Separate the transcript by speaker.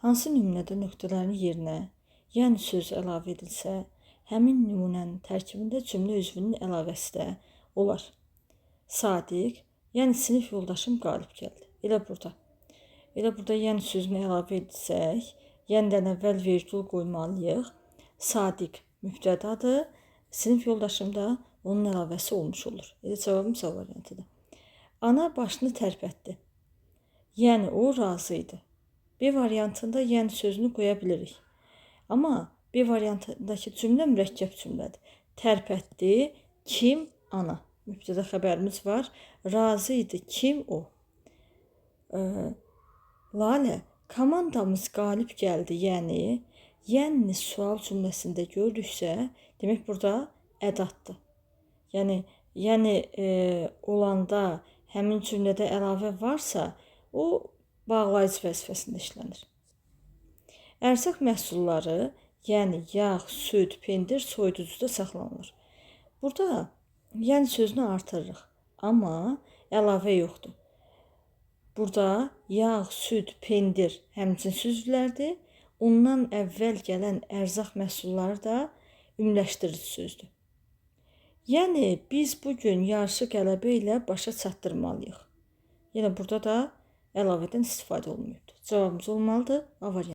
Speaker 1: Hansı nümunədə nöqtələrin yerinə yəni söz əlavə edilsə, həmin nümunənin tərkibində cümlə üzvünün əlavəsi də olar. Sadiq, yəni sinif yoldaşım qalib gəldi. Elə burada. Yəni sözünü əlavə etsək, yəndən əvvəl vergül qoymalıyıq. Sadiq mübtədadır, sinif yoldaşım da onun əlavəsi olmuş olur. Cavabımız A variantıdır. Ana başını tərpətdi. Yəni o razı idi. B variantında yəni sözünü qoya bilirik. Amma B variantındakı cümlə mürəkkəb cümlədir. Tərpətdi, kim? Ana. Mübtəda xəbərimiz var. Razı idi, kim? O. Lalə, komandamız qalib gəldi, yəni sual cümləsində gördüksə, demək burada ədatdır. Yəni olanda həmin cümlədə əlavə varsa, o bağlayıcı vəzifəsində işlənir. Ərzaq məhsulları, yəni yağ, süd, pendir soyuducuda saxlanılır. Burada yəni sözünü artırırıq, amma əlavə yoxdur. Burada yağ, süd, pendir həmçinin üzvlərdir. Ondan əvvəl gələn ərzaq məhsulları da ümumiləşdirici sözdür. Yəni biz bugün yarışı qələbə ilə başa çatdırmalıyıq. Yəni burada da əlavədən istifadə olunmuyubdur. Cavabımız olmalıdır A variantı.